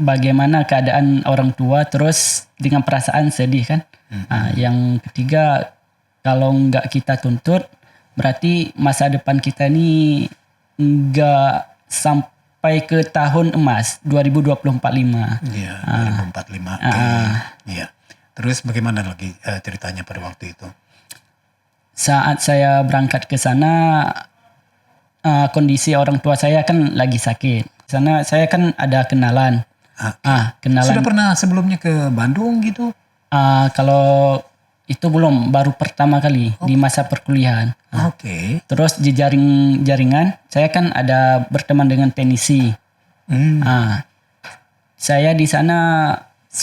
bagaimana keadaan orang tua, terus dengan perasaan sedih kan. Yang ketiga, kalau nggak kita tuntut, berarti masa depan kita ini nggak sampai ke tahun emas 2045. Iya, 2045. Iya. Terus bagaimana lagi ceritanya pada waktu itu? Saat saya berangkat ke sana, kondisi orang tua saya kan lagi sakit. Di sana saya kan ada kenalan. Kenalan. Sudah pernah sebelumnya ke Bandung gitu? Kalau itu belum, baru pertama kali di masa perkuliahan. Oke. Terus di jaringan, saya kan ada berteman dengan teknisi. Saya di sana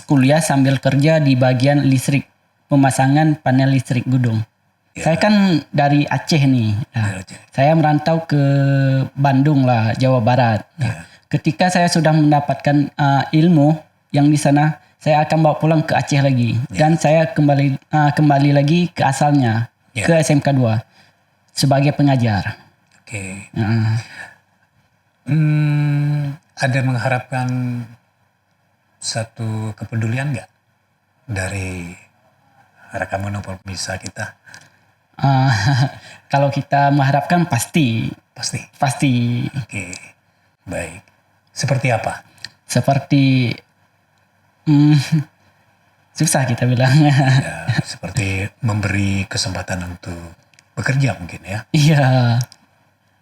kuliah sambil kerja di bagian listrik, pemasangan panel listrik gedung. Saya kan dari Aceh nih. Saya merantau ke Bandung lah, Jawa Barat. Ketika saya sudah mendapatkan ilmu yang di sana, saya akan bawa pulang ke Aceh lagi. Dan saya kembali lagi ke asalnya, ke SMK 2 sebagai pengajar. Oke. Ada mengharapkan satu kepedulian nggak dari rekan bisa kita? Kalau kita mengharapkan pasti. Oke, baik. Seperti apa? Seperti susah kita bilang. Ya, seperti memberi kesempatan untuk bekerja mungkin ya? Iya.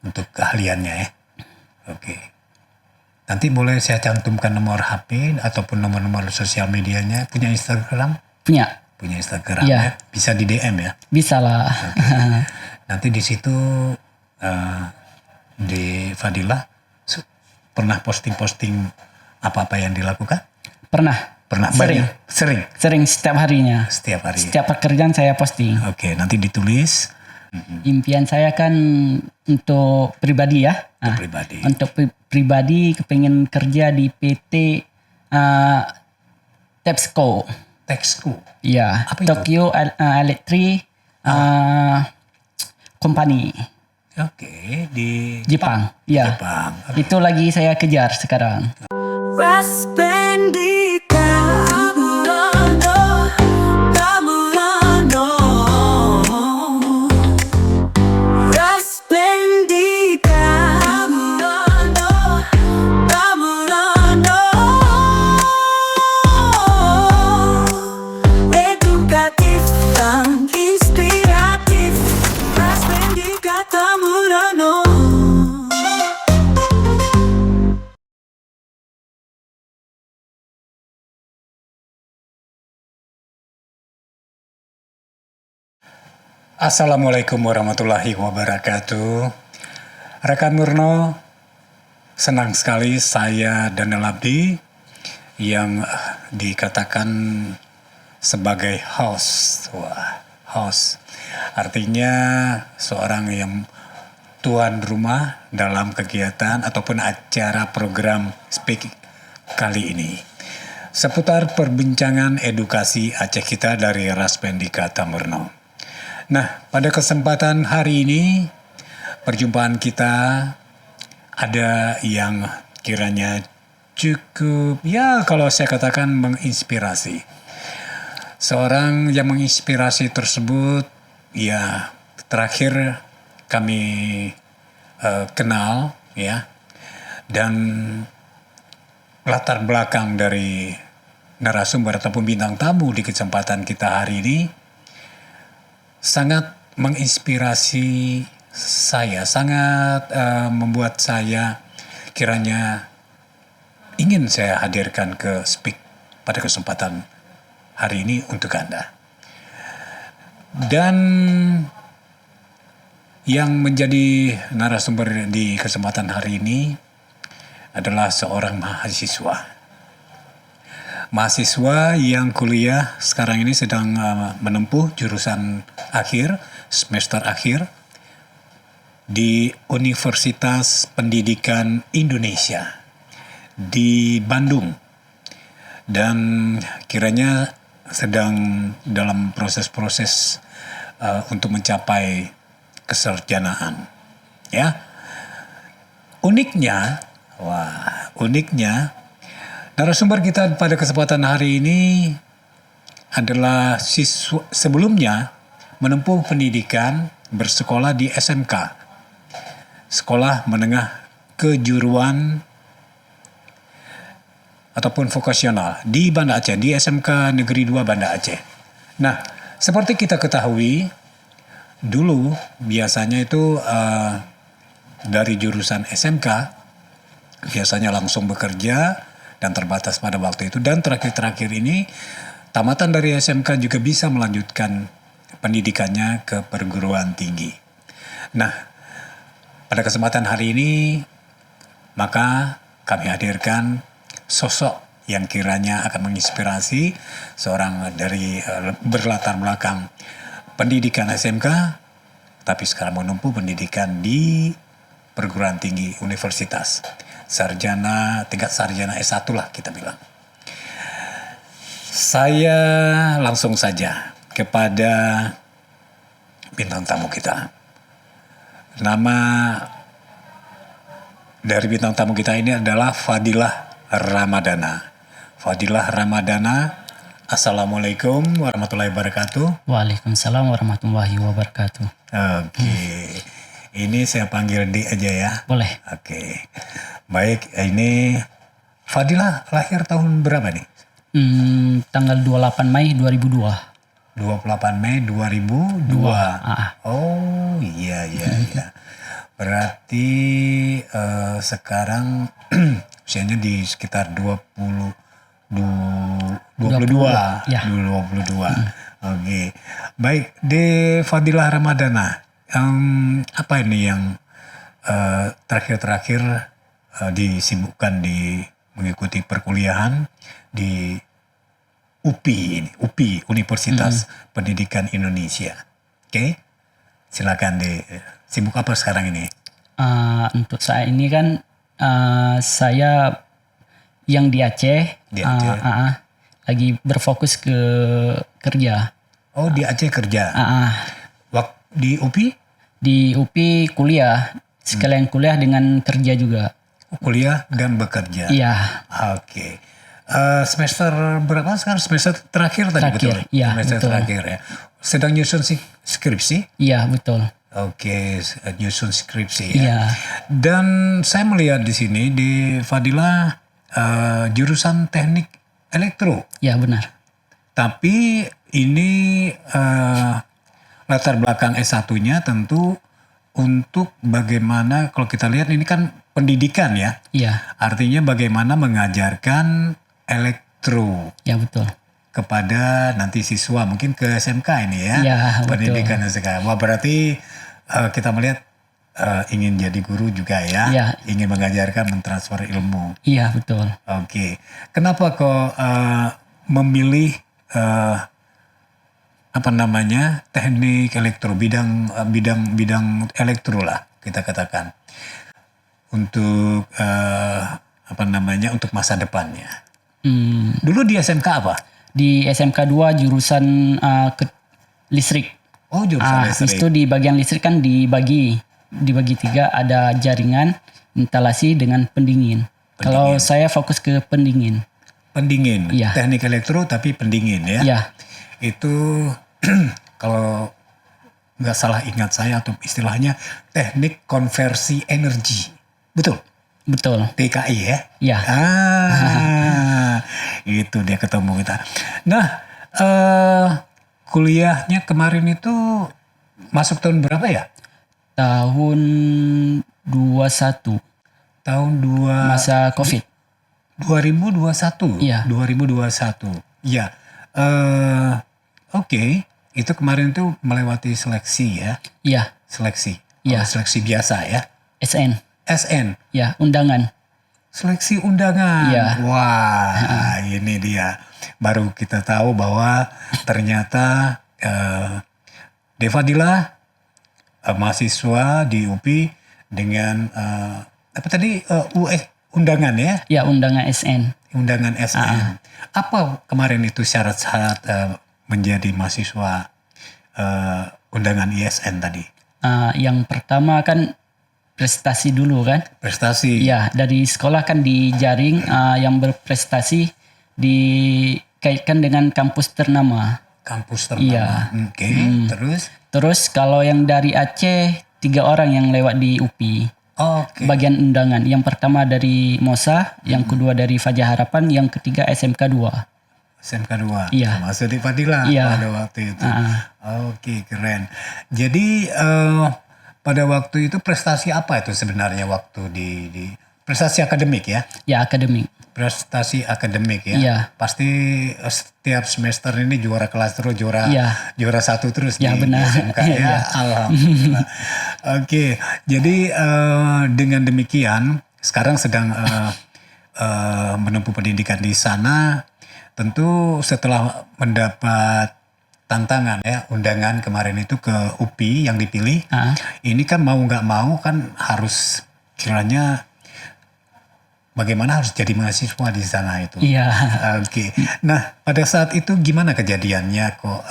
Untuk keahliannya ya? Oke. Nanti boleh saya cantumkan nomor HP ataupun nomor-nomor sosial medianya. Punya Instagram? Punya Instagram ya? Bisa di DM ya? Bisa lah. Okay. Nanti di situ di Fadilah pernah posting-posting apa-apa yang dilakukan? Pernah. Sering setiap harinya. Setiap pekerjaan saya posting. Oke, nanti ditulis. Impian saya kan untuk pribadi ya. Untuk pribadi kepengen kerja di PT Texco. Iya. Tokyo Electric Company. Oke, di Jepang. Iya. Okay. Itu lagi saya kejar sekarang. Assalamualaikum warahmatullahi wabarakatuh. Rekan Murno, senang sekali saya Daniel Abdi yang dikatakan sebagai host. Host artinya seorang yang tuan rumah dalam kegiatan ataupun acara program Speak kali ini. Seputar perbincangan edukasi Aceh kita dari Raspendika Tamurno. Nah, pada kesempatan hari ini, perjumpaan kita ada yang kiranya cukup, ya kalau saya katakan menginspirasi. Seorang yang menginspirasi tersebut, ya terakhir kami kenal, ya. Dan latar belakang dari narasumber ataupun bintang tamu di kesempatan kita hari ini, sangat menginspirasi saya, sangat membuat saya kiranya ingin saya hadirkan ke Speak pada kesempatan hari ini untuk Anda. Dan yang menjadi narasumber di kesempatan hari ini adalah seorang mahasiswa yang kuliah sekarang ini sedang menempuh jurusan akhir, semester akhir di Universitas Pendidikan Indonesia di Bandung, dan kiranya sedang dalam proses-proses untuk mencapai kesarjanaan. Ya, uniknya Narasumber kita pada kesempatan hari ini adalah siswa sebelumnya menempuh pendidikan bersekolah di SMK, Sekolah Menengah Kejuruan ataupun vokasional di Banda Aceh, di SMK Negeri 2 Banda Aceh. Nah, seperti kita ketahui, dulu biasanya itu dari jurusan SMK biasanya langsung bekerja dan terbatas pada waktu itu. Dan terakhir-terakhir ini tamatan dari SMK juga bisa melanjutkan pendidikannya ke perguruan tinggi. Nah, pada kesempatan hari ini maka kami hadirkan sosok yang kiranya akan menginspirasi seorang dari berlatar belakang pendidikan SMK, tapi sekarang menempuh pendidikan di perguruan tinggi universitas. Tingkat sarjana S1 lah kita bilang. Saya langsung saja kepada bintang tamu kita. Nama dari bintang tamu kita ini adalah Fadilah Ramadana. Fadilah Ramadana, Assalamualaikum warahmatullahi wabarakatuh. Waalaikumsalam warahmatullahi wabarakatuh. Oke. Ini saya panggil D aja ya. Boleh. Oke. Baik, ini Fadilah lahir tahun berapa nih? Tanggal 28 Mei 2002. 28 Mei 2002. Oh, iya. Berarti sekarang usianya di sekitar 22. Ya. 22. Oke. Baik, De Fadilah Ramadana. Apa ini yang terakhir-terakhir disibukkan di mengikuti perkuliahan di UPI ini, UPI Universitas Pendidikan Indonesia. Oke, silakan sibuk apa sekarang ini? Untuk saat ini kan saya yang di Aceh, lagi berfokus ke kerja. Oh, di Aceh kerja. Di UPI? Di UPI kuliah, sekalian kuliah dengan kerja juga. Kuliah dan bekerja. Iya. Oke. Semester berapa sekarang? Semester terakhir tadi betul? Iya, semester betul. terakhir ya. Sedang nyusun skripsi? Iya, betul. Oke, nyusun skripsi ya. Iya. Dan saya melihat di sini di Fadilah jurusan teknik elektro. Iya, benar. Tapi ini latar belakang S1-nya tentu untuk bagaimana, kalau kita lihat ini kan pendidikan ya. Iya. Artinya bagaimana mengajarkan elektro Ya, betul. kepada nanti siswa mungkin ke SMK ini ya. Iya, Pendidikan SMK. Wah, berarti kita melihat ingin jadi guru juga ya. Iya. Ingin mengajarkan, mentransfer ilmu. Iya, betul. Oke. Kenapa kok memilih teknik elektro, bidang elektro lah kita katakan untuk untuk masa depannya. Dulu di SMK apa? Di SMK 2 jurusan listrik. Oh, jurusan listrik. Itu di bagian listrik kan dibagi 3, ada jaringan, instalasi dengan pendingin. Kalau saya fokus ke pendingin. Pendingin. Iya. Teknik elektro tapi pendingin ya. Iya. Itu kalau nggak salah ingat saya atau istilahnya teknik konversi energi. Betul? Betul. TKI ya? Iya. Itu dia ketemu kita. Nah, kuliahnya kemarin itu masuk tahun berapa ya? Tahun 21. Tahun Masa COVID. 2021. Iya. 2021. Ya. Oke. Itu kemarin tuh melewati seleksi ya? Iya. Seleksi. Iya. Seleksi biasa ya? SN. SN. Ya, undangan. Seleksi undangan. Iya. Wah, ini dia. Baru kita tahu bahwa ternyata Devadila mahasiswa di UPI dengan undangan ya? Ya, undangan SN. Undangan SN. Apa kemarin itu syarat-syarat menjadi mahasiswa undangan ISN tadi? Yang pertama kan berprestasi dulu kan. Prestasi. Ya, dari sekolah kan dijaring yang berprestasi dikaitkan dengan kampus ternama. Kampus Iya. ternama. Oke. Terus? Terus kalau yang dari Aceh 3 orang yang lewat di UPI. Oke. Bagian undangan. Yang pertama dari MOSA, yang kedua dari Fajar Harapan, yang ketiga SMK 2. SMK 2. Iya. Termasuk di Fadilah Iya. pada waktu itu. Oke, keren. Jadi pada waktu itu prestasi apa itu sebenarnya waktu di prestasi akademik ya? Ya, akademik. Prestasi akademik ya. Iya. Pasti setiap semester ini juara kelas terus, juara Iya. satu terus Ya, di benar. SMK ya. Iya. Alhamdulillah. Oke, jadi dengan demikian sekarang sedang menempuh pendidikan di sana. Tentu setelah mendapat tantangan ya, undangan kemarin itu ke UPI yang dipilih, ini kan mau nggak mau kan harus kiranya bagaimana harus jadi mahasiswa di sana itu. Iya. Oke. Nah, pada saat itu gimana kejadiannya kok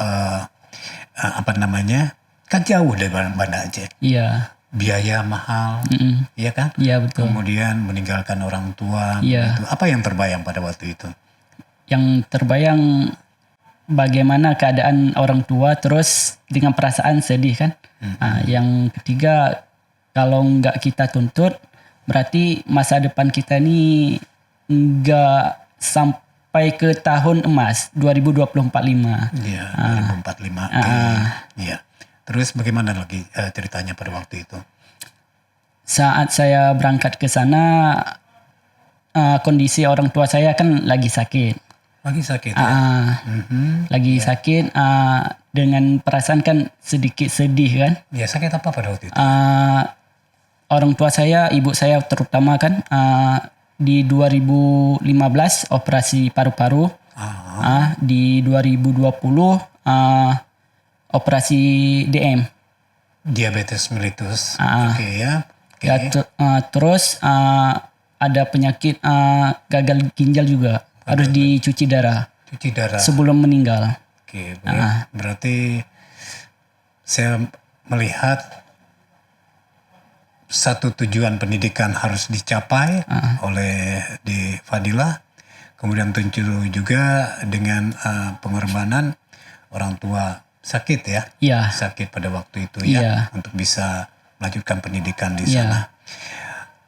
apa namanya? Kan jauh dari Banda Aceh. Iya. Biaya mahal, iya kan? Iya, betul. Kemudian meninggalkan orang tua. Iya. Gitu. Apa yang terbayang pada waktu itu? Yang terbayang bagaimana keadaan orang tua, terus dengan perasaan sedih kan. Yang ketiga, kalau nggak kita tuntut, berarti masa depan kita ini nggak sampai ke tahun emas 2045. Iya, 2045. Iya. Terus bagaimana lagi ceritanya pada waktu itu? Saat saya berangkat ke sana, kondisi orang tua saya kan lagi sakit. Lagi sakit ya? Lagi sakit, dengan perasaan kan sedikit sedih kan. Ya, sakit apa pada waktu itu? Orang tua saya, ibu saya terutama kan, di 2015 operasi paru-paru. Di 2020 operasi DM. Diabetes mellitus. Oke ya. Okay. Ya, terus ada penyakit gagal ginjal juga. Harus dicuci darah. Cuci darah. Sebelum meninggal. Oke, berarti saya melihat satu tujuan pendidikan harus dicapai oleh di Fadilah. Kemudian tentu juga dengan pengorbanan orang tua sakit ya. Iya. Sakit pada waktu itu Iya. ya. Untuk bisa melanjutkan pendidikan di sana.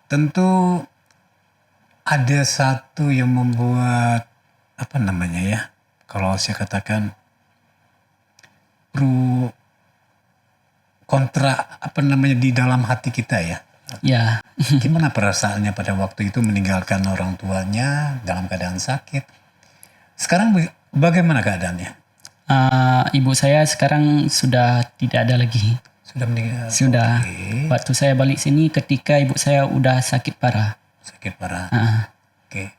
Tentu ada satu yang membuat apa namanya ya, kalau saya katakan pro kontra apa namanya di dalam hati kita ya. Ya. Gimana perasaannya pada waktu itu meninggalkan orang tuanya dalam keadaan sakit? Sekarang bagaimana keadaannya? Ibu saya sekarang sudah tidak ada lagi. Sudah meninggal. Sudah. Okay. Waktu saya balik sini ketika ibu saya udah sakit parah. Sakit parah. Oke.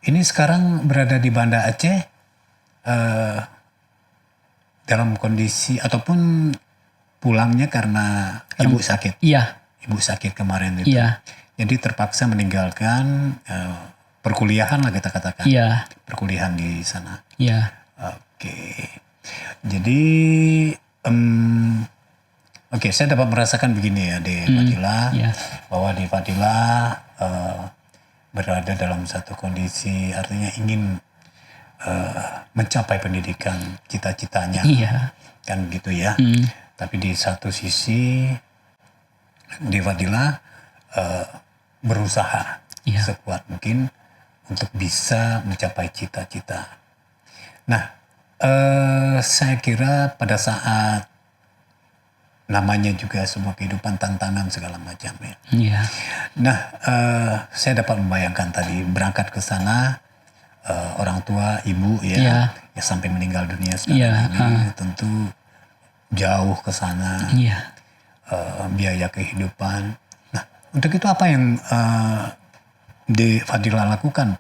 Ini sekarang berada di Banda Aceh dalam kondisi ataupun pulangnya karena ibu sakit. Iya. Ibu sakit kemarin itu. Iya. Jadi terpaksa meninggalkan perkuliahan lah kita katakan. Iya. Perkuliahan di sana. Iya. Oke. Jadi oke, saya dapat merasakan begini ya di Fadilah, bahwa di Fadilah berada dalam satu kondisi artinya ingin mencapai pendidikan cita-citanya, kan gitu ya. Tapi di satu sisi di Fadilah berusaha sekuat mungkin untuk bisa mencapai cita-cita. Nah, saya kira pada saat namanya juga sebuah kehidupan tantangan segala macam ya. Iya. Nah, saya dapat membayangkan tadi berangkat ke sana orang tua ibu ya sampai meninggal dunia sekarang ini tentu jauh ke sana. Iya. Biaya kehidupan. Nah, untuk itu apa yang di Fadilah lakukan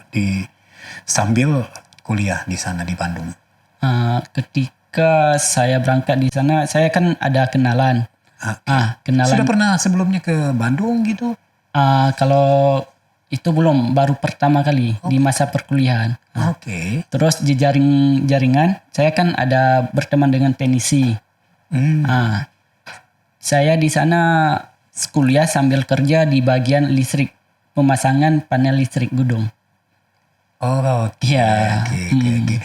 sambil kuliah di sana di Bandung? Ketika saya berangkat di sana, saya kan ada kenalan. Kenalan. Sudah pernah sebelumnya ke Bandung gitu? Kalau itu belum, baru pertama kali di masa perkuliahan. Oke. Terus di jaringan, saya kan ada berteman dengan teknisi. Saya di sana kuliah sambil kerja di bagian listrik, pemasangan panel listrik gedung. Oh, oke. Iya. Oke.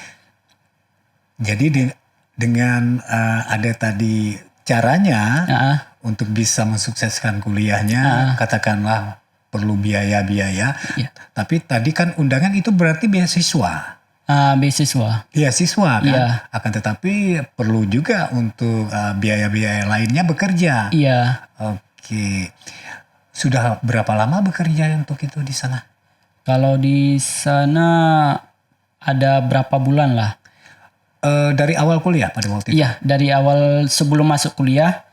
Jadi dengan ada tadi caranya Ah, untuk bisa mensukseskan kuliahnya, katakanlah perlu biaya-biaya. Iya. Tapi tadi kan undangan itu berarti beasiswa. Beasiswa. Beasiswa kan. Iya. Akan tetapi perlu juga untuk biaya-biaya lainnya bekerja. Iya. Oke. Sudah berapa lama bekerja untuk itu di sana? Kalau di sana ada berapa bulan lah? Dari awal kuliah pada waktu itu? Iya, dari awal sebelum masuk kuliah,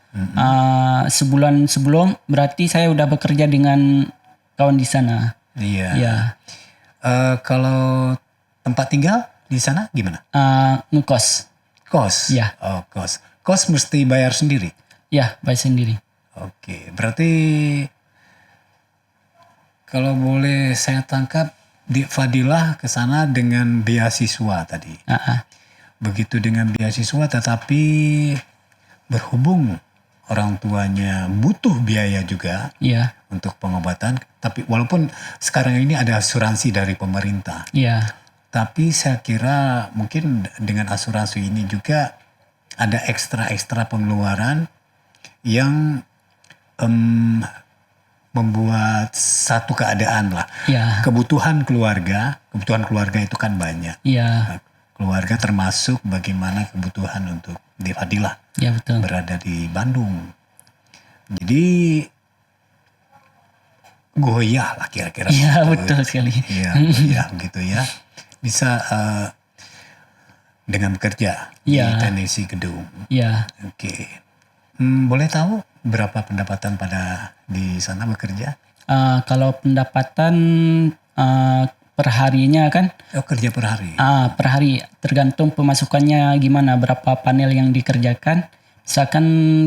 sebulan sebelum berarti saya udah bekerja dengan kawan di sana. Iya. Iya. Kalau tempat tinggal di sana gimana? Ngekos. Kos? Iya. Oh, kos. Kos mesti bayar sendiri? Ya, bayar sendiri. Oke, berarti kalau boleh saya tangkap, di Fadilah ke sana dengan beasiswa tadi. Begitu dengan beasiswa, tetapi berhubung orang tuanya butuh biaya juga Iya. untuk pengobatan. Tapi walaupun sekarang ini ada asuransi dari pemerintah. Iya. Tapi saya kira mungkin dengan asuransi ini juga ada ekstra-ekstra pengeluaran yang membuat satu keadaan lah. Iya. Kebutuhan keluarga itu kan banyak. Iya. Keluarga termasuk bagaimana kebutuhan untuk di Fadilah Ya betul. berada di Bandung. Jadi goyah lah kira-kira. Iya, begitu. betul sekali. Iya, goyah gitu ya. Bisa dengan bekerja di Iya. teknisi gedung. Iya. Oke. Boleh tahu berapa pendapatan pada di sana bekerja? Kalau pendapatan perharinya kan Oh, kerja per hari. per hari tergantung pemasukannya gimana, berapa panel yang dikerjakan. Misalkan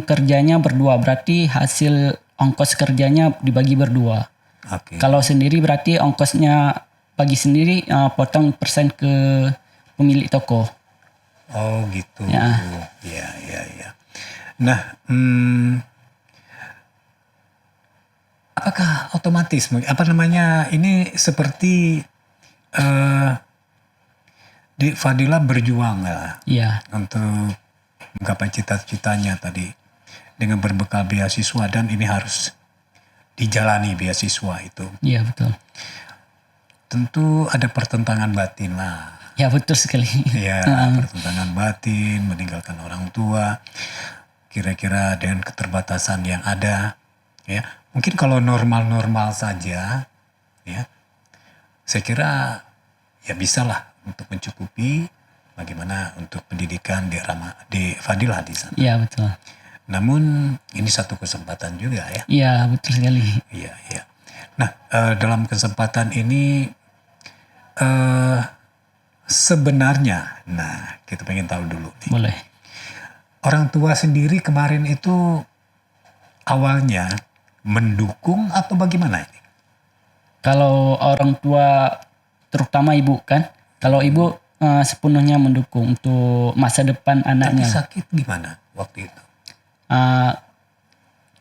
kerjanya berdua berarti hasil ongkos kerjanya dibagi berdua. Oke. Kalau sendiri berarti ongkosnya bagi sendiri, potong persen ke pemilik toko. Oh gitu. Ya. Ya. Nah, apakah otomatis ini seperti di Fadila berjuang lah Iya. untuk menggapai cita-citanya tadi dengan berbekal beasiswa, dan ini harus dijalani beasiswa itu. Iya betul. Tentu ada pertentangan batin lah. Ya betul sekali. Ya, pertentangan batin, meninggalkan orang tua, kira-kira dengan keterbatasan yang ada, ya. Mungkin kalau normal-normal saja, ya, saya kira ya bisalah untuk mencukupi bagaimana untuk pendidikan di Fadilah di sana. Iya betul. Namun ini satu kesempatan juga ya. Iya betul sekali. Iya. Nah, dalam kesempatan ini sebenarnya, kita pengen tahu dulu nih. Boleh. Orang tua sendiri kemarin itu awalnya mendukung atau bagaimana ini? Kalau orang tua, terutama ibu kan, kalau ibu sepenuhnya mendukung untuk masa depan Tapi anaknya. sakit gimana waktu itu?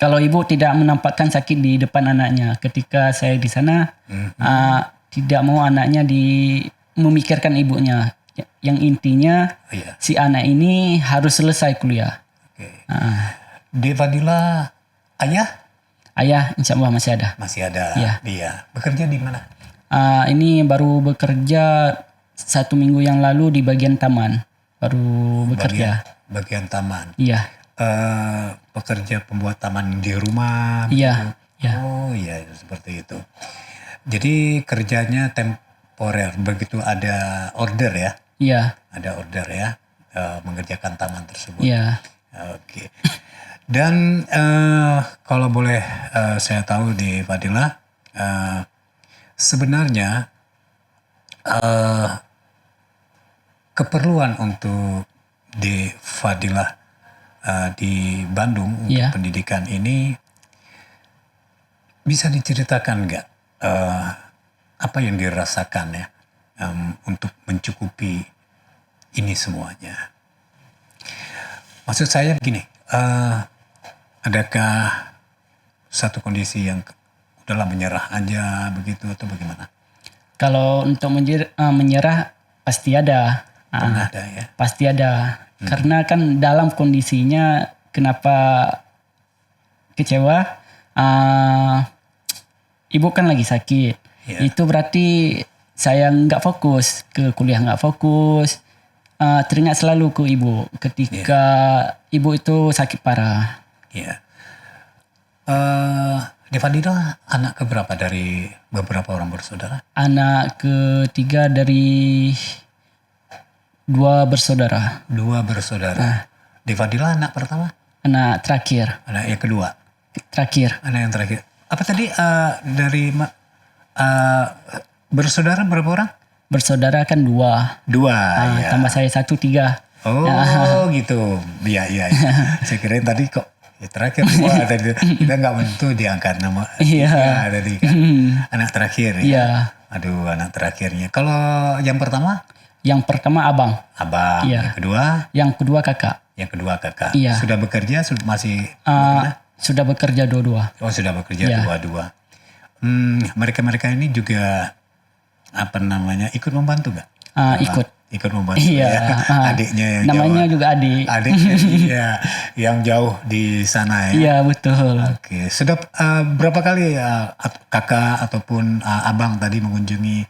Kalau ibu tidak menampakkan sakit di depan anaknya, ketika saya di sana tidak mau anaknya memikirkan ibunya. Yang intinya Iya. si anak ini harus selesai kuliah. Oke. Di Fadilah Ayah insya Allah masih ada. masih ada. Iya. Dia bekerja di mana? Ini baru bekerja 1 minggu yang lalu di bagian taman. Baru bekerja. Bagian taman. Iya. Pekerja pembuat taman di rumah. Iya. begitu? Iya. Oh iya, seperti itu. Jadi kerjanya temporer, begitu ada order ya. Iya. Ada order ya, mengerjakan taman tersebut. Iya. Oke. Dan kalau boleh saya tahu di Fadilah, sebenarnya keperluan untuk di Fadilah di Bandung untuk Iya. pendidikan ini bisa diceritakan nggak apa yang dirasakan ya untuk mencukupi ini semuanya? Maksud saya begini, adakah satu kondisi yang udahlah menyerah aja begitu atau bagaimana? Kalau untuk menyerah pasti ada. Pernah ada ya? Pasti ada. Karena kan dalam kondisinya kenapa kecewa, ibu kan lagi sakit. Ya. Itu berarti saya nggak fokus ke kuliah, nggak fokus. Teringat selalu ke ibu ketika ibu itu sakit parah. Iya. Devadila anak keberapa dari beberapa orang bersaudara? Anak ketiga dari 2 bersaudara. 2 bersaudara. Devadila anak pertama? Anak terakhir. Anak yang kedua? Terakhir. Anak yang terakhir. Apa tadi dari bersaudara berapa orang? Bersaudara kan 2. 2 ya. Tambah saya 1, 3. Oh gitu. Iya. Saya kirain tadi kok ya terakhir 2 tadi. Kita nggak menentu diangkat nama. Iya. Tadi kan. Anak terakhir ya. Iya. Aduh anak terakhirnya. Kalau yang pertama? Yang pertama abang. Abang. Iya. Yang kedua? Yang kedua kakak. Yang kedua kakak. Iya. Sudah bekerja? Masih Sudah bekerja dua-dua. Oh sudah bekerja Iya. dua-dua. Mereka-mereka ini juga apa namanya ikut membantu nggak? Ikut. Ikut membantu Iya. ya. Adiknya yang Namanya jauh. juga adik. Adiknya iya, yang jauh di sana ya. Iya betul. Oke, sudah berapa kali kakak ataupun abang tadi mengunjungi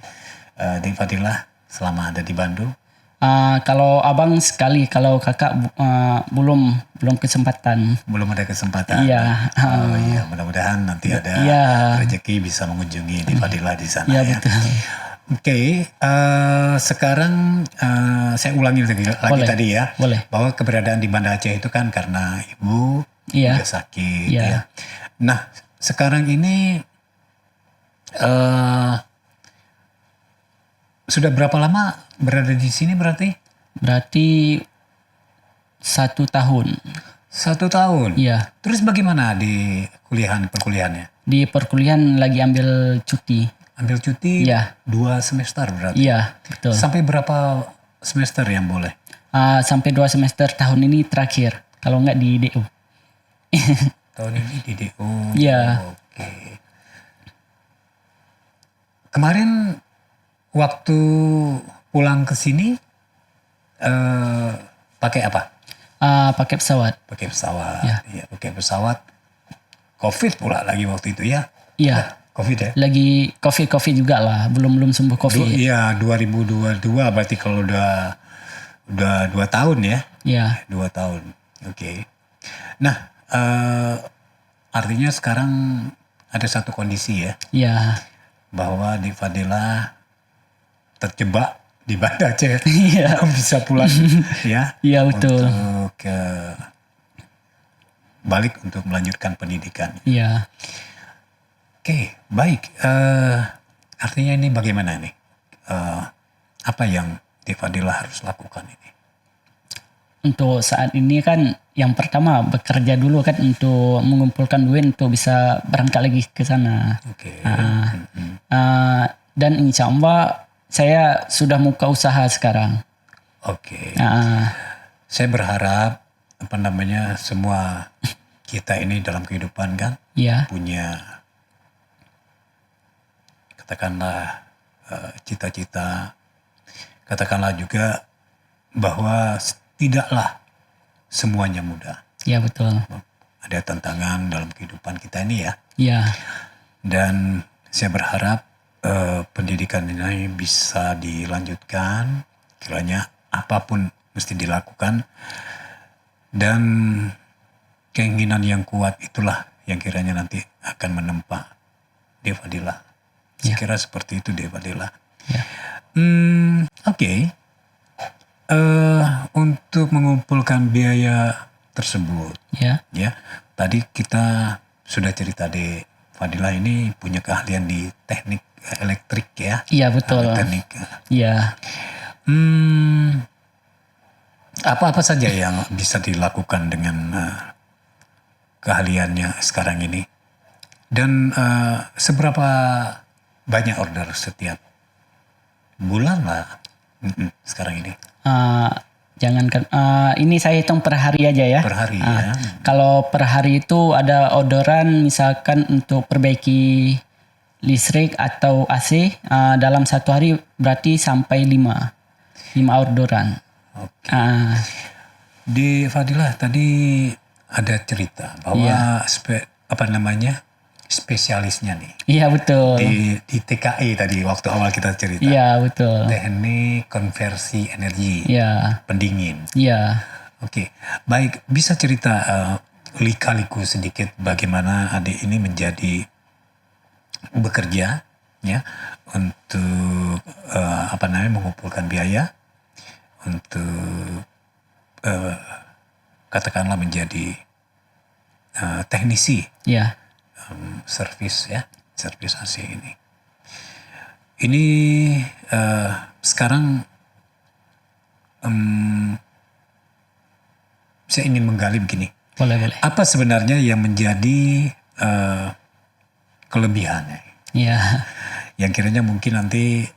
Devadila selama ada di Bandung? Kalau abang sekali, kalau kakak belum kesempatan. Belum ada kesempatan. Iya. Oh iya, mudah-mudahan nanti ada Iya. rezeki bisa mengunjungi Devadila di sana Iya ya. betul. Oke, sekarang saya ulangi lagi Boleh. tadi ya, Boleh. bahwa keberadaan di Banda Aceh itu kan karena ibu Iya. juga sakit Iya. ya. Nah, sekarang ini sudah berapa lama berada di sini berarti? Berarti 1 tahun. 1 tahun. Iya. Terus bagaimana di perkuliahannya? Di perkuliahan lagi ambil cuti. Ambil cuti Iya. 2 semester berarti? Iya betul. Sampai berapa semester yang boleh? Sampai 2 semester tahun ini terakhir. Kalau nggak di DU. Tahun ini di DO. Iya. Oke. Kemarin waktu pulang ke sini pakai apa? Pakai pesawat. Pakai pesawat. Iya. Iya, pakai pesawat. Covid pula lagi waktu itu ya? Iya. Covid ya? Lagi COVID juga lah. Belum sembuh COVID. Iya, 2022 berarti kalau udah 2 tahun ya? Iya. 2 tahun. Oke. Nah, artinya sekarang ada satu kondisi ya, Iya. bahwa Devadila terjebak di Banda Aceh, Iya. belum bisa pulang ya. Iya betul. Untuk balik untuk melanjutkan pendidikan. Iya. Oke, baik. Artinya ini bagaimana nih? Apa yang Devadila harus lakukan ini? Untuk saat ini kan yang pertama bekerja dulu kan untuk mengumpulkan duit untuk bisa berangkat lagi ke sana. Oke. Dan insya Allah saya sudah buka usaha sekarang. Oke. Ah, Saya berharap apa namanya semua kita ini dalam kehidupan kan Iya. punya katakanlah cita-cita, katakanlah juga bahwa tidaklah semuanya mudah. Iya betul. Ada tantangan dalam kehidupan kita ini ya. Iya. Dan saya berharap pendidikan ini bisa dilanjutkan, kiranya apapun mesti dilakukan, dan keinginan yang kuat itulah yang kiranya nanti akan menempa Devadila. Saya kira seperti itu Devadila. Ya. Oke. Untuk mengumpulkan biaya tersebut, Ya. ya tadi kita sudah cerita Fadila ini punya keahlian di teknik elektrik ya. Iya betul. Teknik. Iya. Apa-apa saja yang bisa dilakukan dengan keahliannya sekarang ini, dan seberapa banyak order setiap bulan lah sekarang ini? Jangankan ini saya hitung per hari aja ya. Per hari ya. Kalau per hari itu ada orderan misalkan untuk perbaiki listrik atau AC dalam satu hari berarti sampai 5 orderan. Oke. Ah, Di Fadilah tadi ada cerita bahwa spesialisnya nih iya betul. di TKE tadi waktu awal kita cerita. Iya betul. Teknik konversi energi Iya. pendingin. Iya. Oke, baik, bisa cerita lika-liku sedikit bagaimana adik ini menjadi bekerja ya untuk mengumpulkan biaya untuk katakanlah menjadi teknisi Iya. servis AC ini. Ini sekarang saya ingin menggali begini. Boleh. Apa sebenarnya yang menjadi kelebihannya? Iya. Yang kiranya mungkin nanti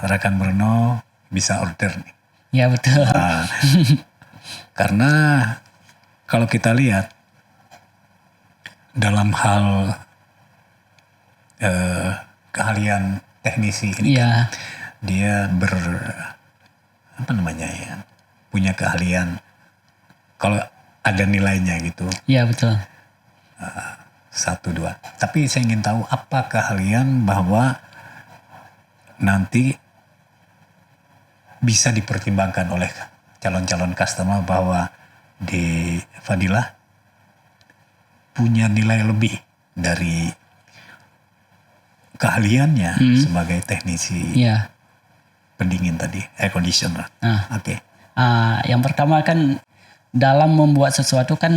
rekan Bruno bisa order nih. Iya betul. Karena kalau kita lihat dalam hal keahlian teknisi ini Iya. dia punya keahlian kalau ada nilainya gitu Iya betul. 1, 2. Tapi saya ingin tahu apa keahlian bahwa nanti bisa dipertimbangkan oleh calon-calon customer bahwa di Fadilah punya nilai lebih dari keahliannya sebagai teknisi Iya. pendingin tadi, air conditioner. Oke. Yang pertama kan dalam membuat sesuatu kan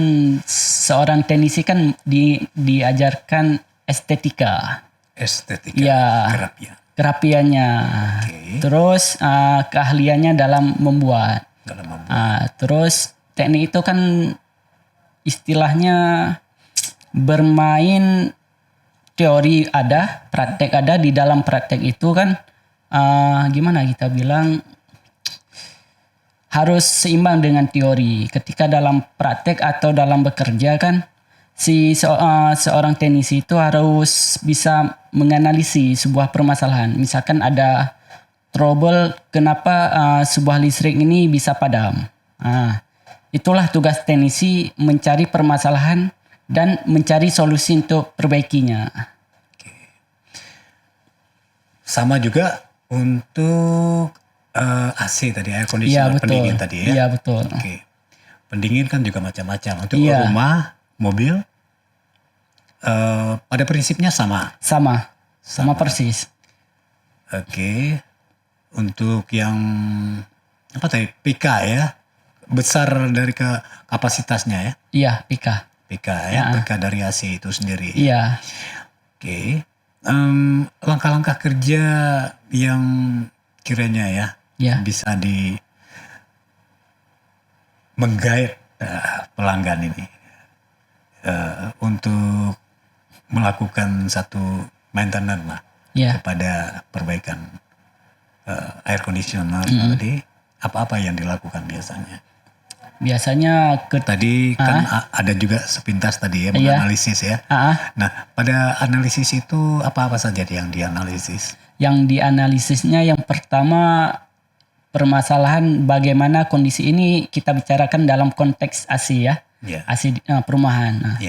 seorang teknisi kan diajarkan estetika. Estetika, Kerapiannya. Oke. Terus keahliannya dalam membuat. Terus teknik itu kan istilahnya bermain teori ada, praktek ada. Di dalam praktek itu kan gimana kita bilang harus seimbang dengan teori. Ketika dalam praktek atau dalam bekerja kan seorang teknisi itu harus bisa menganalisis sebuah permasalahan. Misalkan ada trouble kenapa sebuah listrik ini bisa padam. Itulah tugas teknisi, mencari permasalahan dan mencari solusi untuk perbaikinya. Sama juga untuk AC tadi, air conditioner, pendingin tadi ya. Iya betul. Oke. Pendingin kan juga macam-macam. Untuk rumah, mobil, pada prinsipnya sama. Sama persis. Oke. Untuk yang PK ya, besar dari kapasitasnya ya. Iya, PK. PK ya, PK dari AC itu sendiri. Iya. Oke. Langkah-langkah kerja yang kiranya ya bisa menggait pelanggan ini untuk melakukan satu maintenance lah kepada perbaikan air conditioner tadi. Apa-apa yang dilakukan biasanya? Biasanya tadi kan ada juga sepintas tadi ya menganalisis ya. Nah, pada analisis itu apa-apa saja yang dianalisis? Yang dianalisisnya yang pertama permasalahan bagaimana kondisi ini kita bicarakan dalam konteks AC ya. AC perumahan.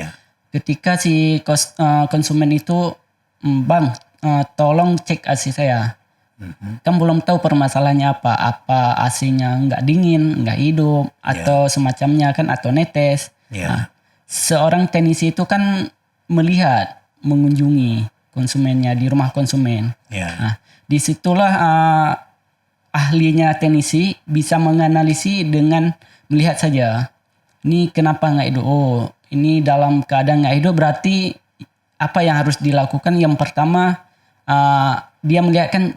Ketika si konsumen itu, "Bang, tolong cek AC saya." Kan belum tahu permasalahannya apa AC-nya nggak dingin, nggak hidup, atau semacamnya kan, atau netes. Seorang teknisi itu kan melihat, mengunjungi konsumennya di rumah konsumen. Disitulah ahlinya teknisi bisa menganalisis dengan melihat saja. Ini kenapa nggak hidup? Oh, ini dalam keadaan nggak hidup berarti apa yang harus dilakukan? Yang pertama dia melihat kan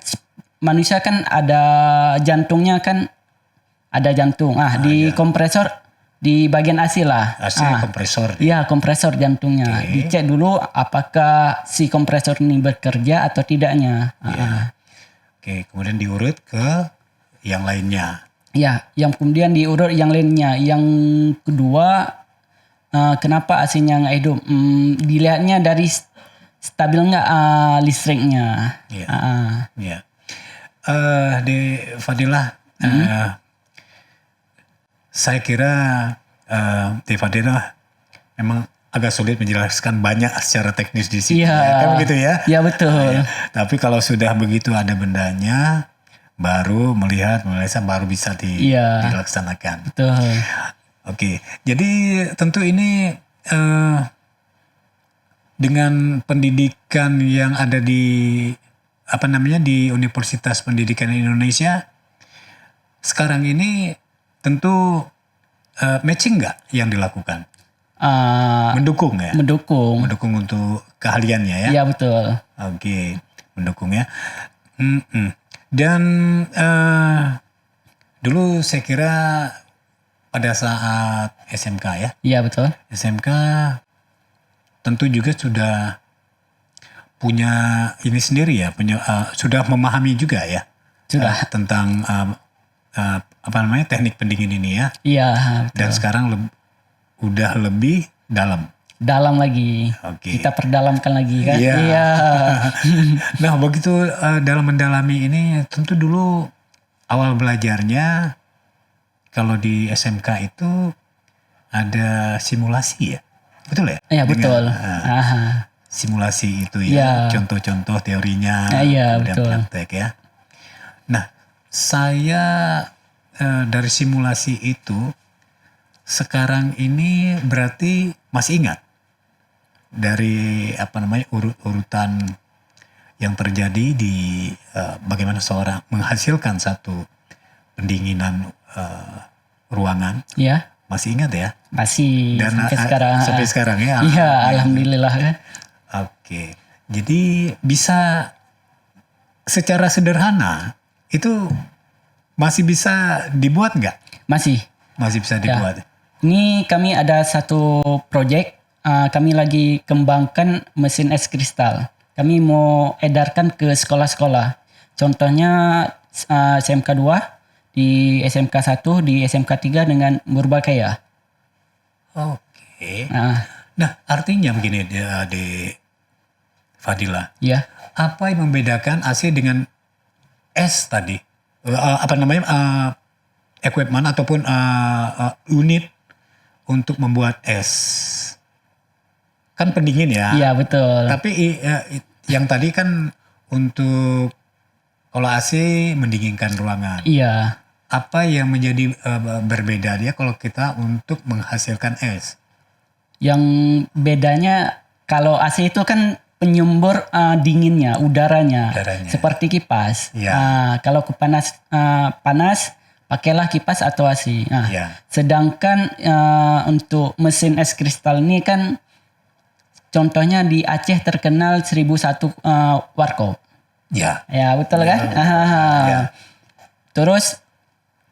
manusia kan ada jantungnya kan, ada jantung. Di kompresor di bagian AC lah. AC kompresor. Iya, kompresor jantungnya. Dicek dulu apakah si kompresor ini bekerja atau tidaknya. Oke, kemudian diurut ke yang lainnya. Ya, yang kemudian diurut yang lainnya. Yang kedua, kenapa AC-nya nggak hidup? Dilihatnya dari stabil nggak listriknya. Iya. Ah, Ya. Di Fadilah, saya kira di Fadilah memang agak sulit menjelaskan banyak secara teknis di sini. Iya. Ya, kan begitu ya? Ya betul. Ya. Tapi kalau sudah begitu ada bendanya, baru melihat baru bisa Iya. dilaksanakan. Betul. Oke, jadi tentu ini dengan pendidikan yang ada di di Universitas Pendidikan Indonesia sekarang ini tentu matching nggak yang dilakukan? Mendukung ya? Mendukung. Mendukung untuk keahliannya ya? Iya betul. Oke, mendukung ya. Dan dulu saya kira pada saat SMK ya, Iya betul. SMK tentu juga sudah punya ini sendiri ya, sudah memahami juga ya, Sudah. tentang teknik pendingin ini ya. Iya. Dan sekarang udah lebih dalam. Dalam lagi. Oke. Kita perdalamkan lagi kan. Iya. Iya. Nah begitu dalam mendalami ini tentu dulu awal belajarnya kalau di SMK itu ada simulasi ya, betul ya? Iya betul. Simulasi itu Ya. ya, contoh-contoh teorinya, Iya, kemudian betul. praktek ya. Nah saya dari simulasi itu sekarang ini berarti masih ingat dari urut-urutan yang terjadi di bagaimana seorang menghasilkan satu pendinginan ruangan. Iya. Masih ingat ya? Masih Dan sampai sekarang. sampai sekarang ya. Iya, alhamdulillah kan. Oke. Jadi bisa secara sederhana itu masih bisa dibuat nggak? Masih. Masih bisa dibuat. Ini kami ada satu proyek, kami lagi kembangkan mesin es kristal. Kami mau edarkan ke sekolah-sekolah. Contohnya SMK 2, di SMK 1, di SMK 3 dengan Murbakaya. Oke. Nah, Nah artinya begini di Fadilah. ya. Apa yang membedakan AC dengan es tadi? Equipment ataupun unit untuk membuat es. Kan pendingin ya. Iya, betul. Tapi yang tadi kan untuk kalau AC mendinginkan ruangan. Iya. Apa yang menjadi berbeda dia kalau kita untuk menghasilkan es? Yang bedanya kalau AC itu kan penyumbur dinginnya, udaranya, seperti kipas. Ya. Kalau panas, pakailah kipas atau AC. Nah, Ya. Sedangkan untuk mesin es kristal ini kan contohnya di Aceh terkenal 1001 warkop. Ya. Ya betul kan? Ya. Terus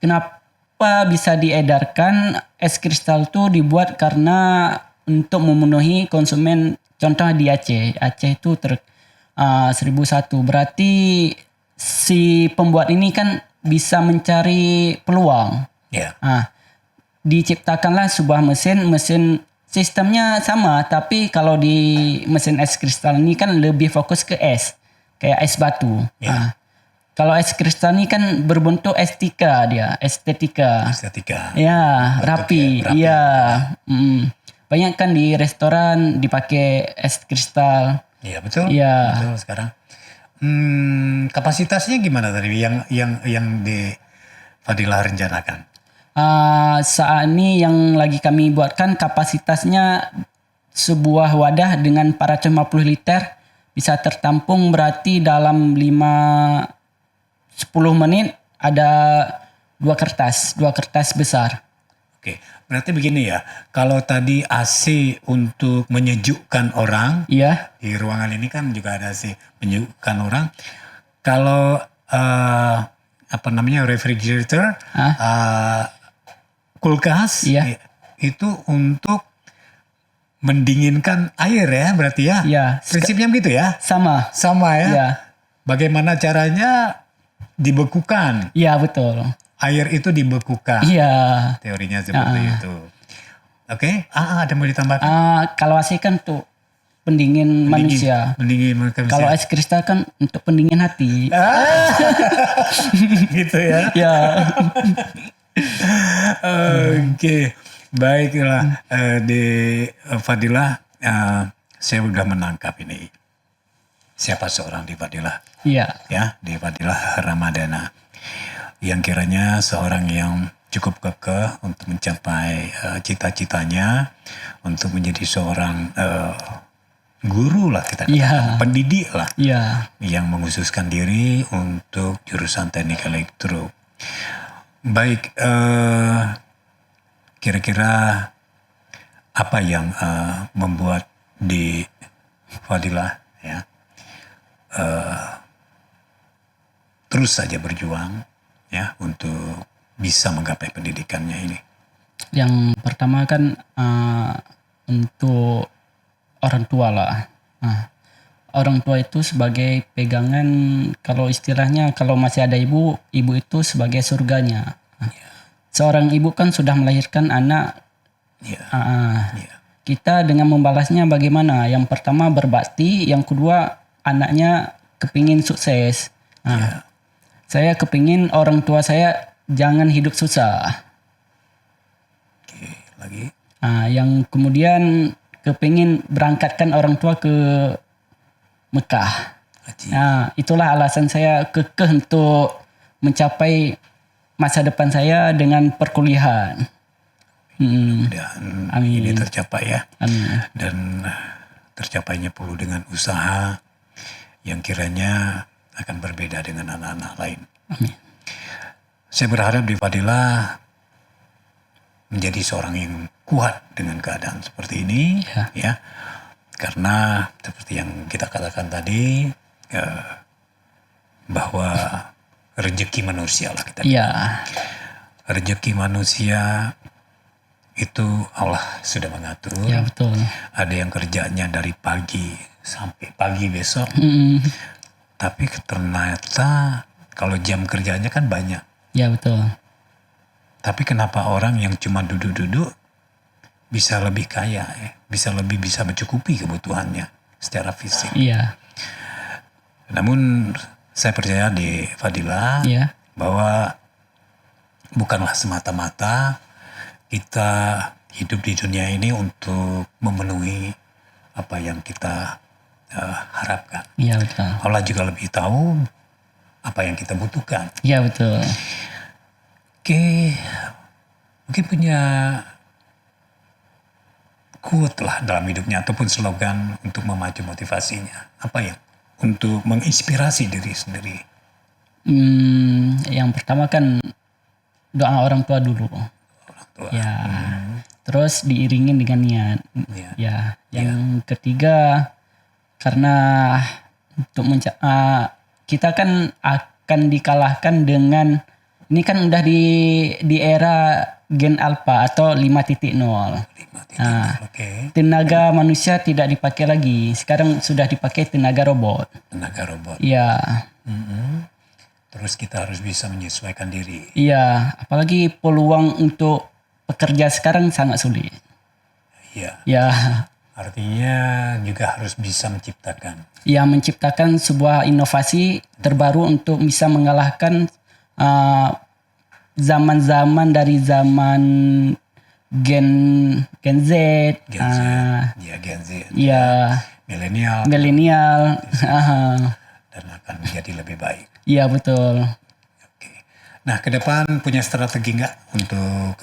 kenapa bisa diedarkan es kristal itu dibuat karena untuk memenuhi konsumen, contoh di Aceh. Aceh itu 1001. Berarti si pembuat ini kan bisa mencari peluang. Ya. Diciptakanlah sebuah mesin sistemnya sama, tapi kalau di mesin es kristal ini kan lebih fokus ke es, kayak es batu. Ya. Kalau es kristal ini kan berbentuk estetika. Estetika. Ya, rapi. Iya. Banyak kan di restoran dipakai es kristal. Iya betul. Iya. Betul sekarang. Kapasitasnya gimana tadi yang di Fadilah rencanakan? Saat ini yang lagi kami buatkan kapasitasnya sebuah wadah dengan 450 liter bisa tertampung, berarti dalam 10 menit ada dua kertas besar. Oke, berarti begini ya, kalau tadi AC untuk menyejukkan orang, Iya. di ruangan ini kan juga ada AC menyejukkan orang. Kalau refrigerator, kulkas, Iya. itu untuk mendinginkan air ya, berarti ya? Iya. Prinsipnya begitu ya? Sama. Sama ya? Iya. Bagaimana caranya dibekukan? Iya betul. air itu dibekukan. Iya. Teorinya seperti itu. Oke, ada mau ditambahkan? Kalau AC kan untuk pendingin manusia. Pendingin manusia. Kalau es kristal kan untuk pendingin hati. Gitu ya. Ya. Oke, baiklah di Fadilah, saya udah menangkap ini. Siapa seorang di Fadilah? Iya. Ya, di Fadilah Ramadana. Yang kiranya seorang yang cukup kekeh untuk mencapai cita-citanya, untuk menjadi seorang guru lah kita katakan, pendidik lah, yang mengkhususkan diri untuk jurusan teknik elektro. Baik, kira-kira apa yang membuat di Fadilah ya terus saja berjuang ya untuk bisa menggapai pendidikannya ini? Yang pertama kan untuk orang tua lah. Orang tua itu sebagai pegangan, kalau istilahnya kalau masih ada ibu itu sebagai surganya. Seorang ibu kan sudah melahirkan anak. Kita dengan membalasnya bagaimana? Yang pertama berbakti, yang kedua anaknya kepingin sukses. Saya kepingin orang tua saya jangan hidup susah. Oke, lagi? Yang kemudian kepingin berangkatkan orang tua ke Mekah. Itulah alasan saya kekeh untuk mencapai masa depan saya dengan perkuliahan. Mudah-mudahan ini tercapai ya. Amin. Dan tercapainya perlu dengan usaha yang kiranya akan berbeda dengan anak-anak lain. Amin. Saya berharap di Fadilah menjadi seorang yang kuat dengan keadaan seperti ini, ya. Karena seperti yang kita katakan tadi, bahwa rezeki manusia lah kita. Rezeki manusia itu Allah sudah mengatur. Ya, betul. Ada yang kerjanya dari pagi sampai pagi besok. Tapi ternyata kalau jam kerjanya kan banyak. Ya, betul. Tapi kenapa orang yang cuma duduk-duduk bisa lebih kaya ya? Bisa mencukupi kebutuhannya secara fisik. Iya. Namun saya percaya di Fadilah bahwa bukanlah semata-mata kita hidup di dunia ini untuk memenuhi apa yang kita harapkan. Iya, betul. Allah juga lebih tahu apa yang kita butuhkan. Iya, betul. Oke, mungkin punya quote lah dalam hidupnya ataupun slogan untuk memacu motivasinya. Apa ya? Untuk menginspirasi diri sendiri. Yang pertama kan doa orang tua dulu. Orang tua. Ya. Terus diiringin dengan niat. Ya. Yang ketiga karena untuk kita kan akan dikalahkan dengan ini kan udah di era gen alpha atau 5.0. Tenaga manusia tidak dipakai lagi. Sekarang sudah dipakai tenaga robot. Iya. Terus kita harus bisa menyesuaikan diri. Iya, apalagi peluang untuk pekerja sekarang sangat sulit. Iya. Ya. Artinya juga harus bisa menciptakan. Ya, menciptakan sebuah inovasi terbaru untuk bisa mengalahkan zaman-zaman dari zaman Gen Z. Gen Z. Ya. Milenial. Dan akan menjadi lebih baik. Iya, betul. Oke. Nah, ke depan punya strategi nggak untuk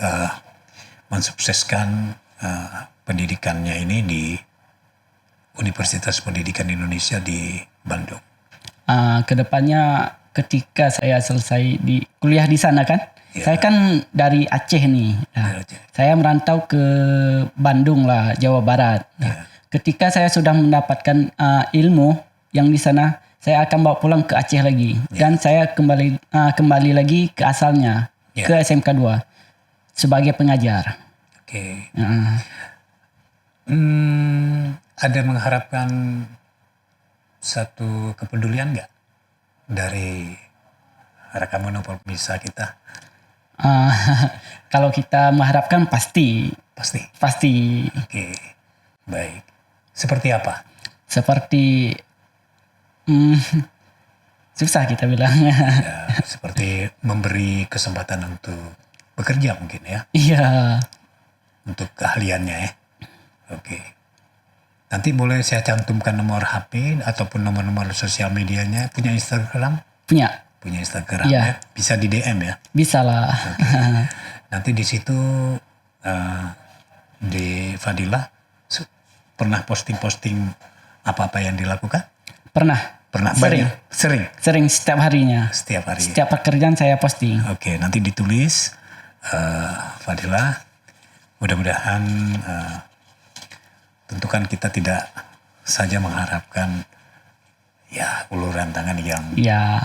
mensukseskan pendidikannya ini di Universitas Pendidikan Indonesia di Bandung? Kedepannya ketika saya selesai di kuliah di sana kan, saya kan dari Aceh nih. Saya merantau ke Bandung lah, Jawa Barat. Ketika saya sudah mendapatkan ilmu yang di sana, saya akan bawa pulang ke Aceh lagi dan saya kembali lagi ke asalnya, ke SMK 2 sebagai pengajar. Oke. Ada mengharapkan satu kepedulian nggak dari rekan monopolisa kita? Ah, kalau kita mengharapkan pasti Pasti. pasti Oke, baik. Seperti apa? seperti hmm, susah kita bilang. Ya, seperti memberi kesempatan untuk bekerja mungkin ya, Iya, untuk keahliannya ya. Oke. Nanti boleh saya cantumkan nomor HP ataupun nomor-nomor sosial medianya. Punya Instagram? punya. Punya Instagram Iya. ya. Bisa di DM ya. Bisa lah. Nanti di situ di Fadilah pernah posting-posting apa-apa yang dilakukan? Pernah. Pernah Sering. banyak? Sering. Sering setiap harinya. Setiap hari. Setiap pekerjaan saya posting. Oke, nanti ditulis Fadilah. Mudah-mudahan tentu kan kita tidak saja mengharapkan ya uluran tangan yang Ya,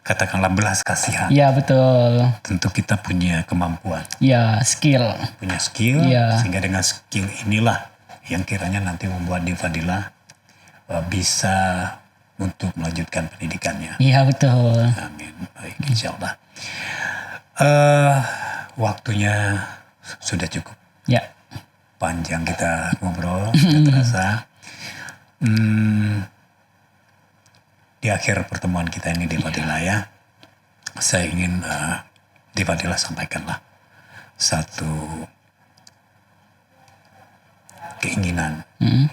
katakanlah belas kasihan. ya betul. Tentu kita punya kemampuan, Ya, skill. punya skill, Iya. sehingga dengan skill inilah yang kiranya nanti membuat di Fadilah bisa untuk melanjutkan pendidikannya. Iya betul. Amin. Baik, insya Allah. Waktunya sudah cukup Ya, panjang kita ngobrol, tidak terasa. Di akhir pertemuan kita ini di Fadilah ya, saya ingin di Fadilah sampaikanlah satu keinginan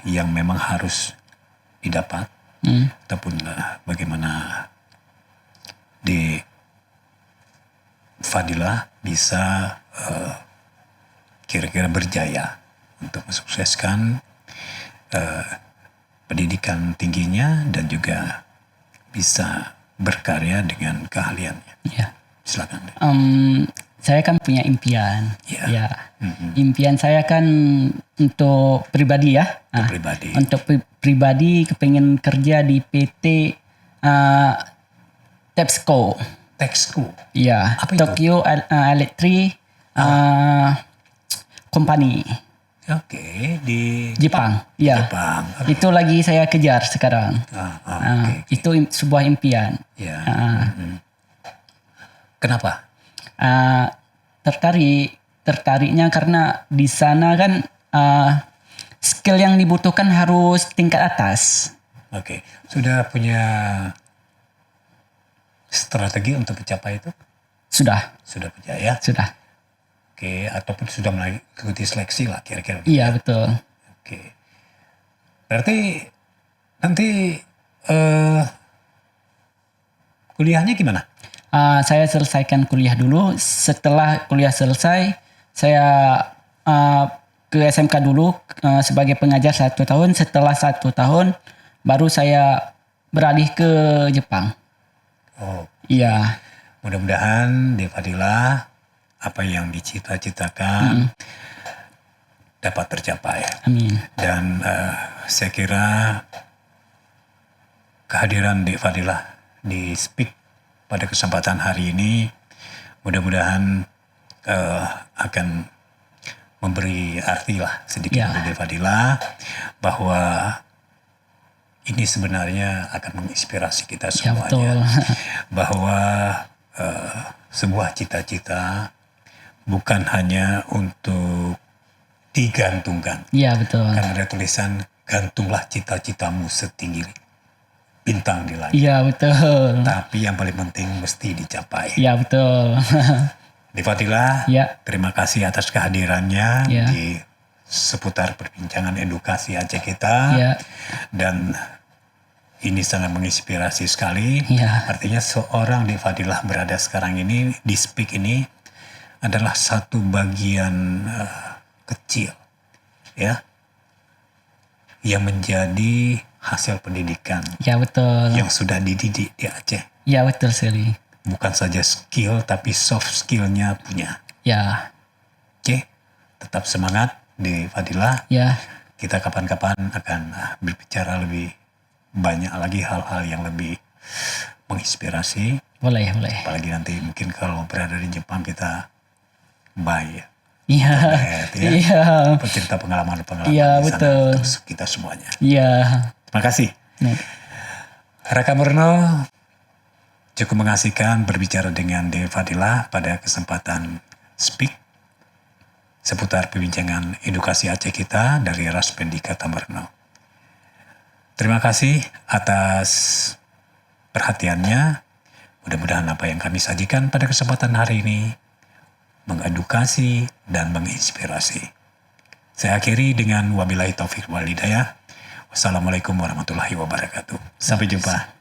yang memang harus didapat, ataupun bagaimana di Fadilah bisa kira-kira berjaya untuk mensukseskan pendidikan tingginya dan juga bisa berkarya dengan keahliannya. ya. Silakan. Saya kan punya impian. Ya. Ya. Impian saya kan untuk pribadi ya. Ah, Pribadi. Untuk pribadi kepengen kerja di PT Tepsco. Textku. Ya, Apa itu? Tokyo Electric Company Oke, di Jepang. Ya. Jepang. Itu lagi saya kejar sekarang. Oke. Itu sebuah impian. Ya. Ah. Kenapa? Tertariknya karena di sana kan skill yang dibutuhkan harus tingkat atas. Oke. Sudah punya strategi untuk mencapai itu? Sudah. Sudah punya ya? Sudah. Oke, ataupun sudah mengikuti seleksi lah kira-kira. Iya betul. Oke. Berarti nanti kuliahnya gimana? Saya selesaikan kuliah dulu. Setelah kuliah selesai, saya ke SMK dulu sebagai pengajar 1 tahun. Setelah 1 tahun, baru saya beralih ke Jepang. Oh, Iya, mudah-mudahan di Fadilah apa yang dicita-citakan dapat tercapai. amin. Dan saya kira kehadiran di Fadilah di Speak pada kesempatan hari ini mudah-mudahan akan memberi arti lah sedikit Ya. untuk Fadilah bahwa ini sebenarnya akan menginspirasi kita Ya betul. semuanya bahwa sebuah cita-cita bukan hanya untuk digantungkan. Iya betul. Kan ada tulisan gantunglah cita-citamu setinggi bintang di langit. Iya betul. Tapi yang paling penting mesti dicapai. Iya betul. Di Fadilah, Ya. terima kasih atas kehadirannya Ya. di seputar perbincangan edukasi Aceh kita. Ya. Dan ini sangat menginspirasi sekali. Ya. Artinya seorang di Fadilah berada sekarang ini, di Speak ini adalah satu bagian kecil ya yang menjadi hasil pendidikan Ya betul. yang sudah dididik di Aceh. Ya betul sekali. Bukan saja skill tapi soft skillnya punya. Ya. Oke, tetap semangat di Fadilah. Ya. Kita kapan-kapan akan berbicara lebih banyak lagi hal-hal yang lebih menginspirasi. Boleh, boleh. Apalagi nanti mungkin kalau berada di Jepang kita bye Iya. ya. Iya. Bercerita pengalaman-pengalaman Iya, di sana betul. untuk kita semuanya. Iya. Terima kasih. Nah, Raka Murno, cukup mengasihkan berbicara dengan Dewi Fadilah pada kesempatan Speak seputar perbincangan edukasi Aceh kita dari Raspendika Tambarno. Terima kasih atas perhatiannya. Mudah-mudahan apa yang kami sajikan pada kesempatan hari ini mengedukasi dan menginspirasi. Saya akhiri dengan wabillahi taufik wal hidayah. Wassalamualaikum warahmatullahi wabarakatuh. Sampai jumpa.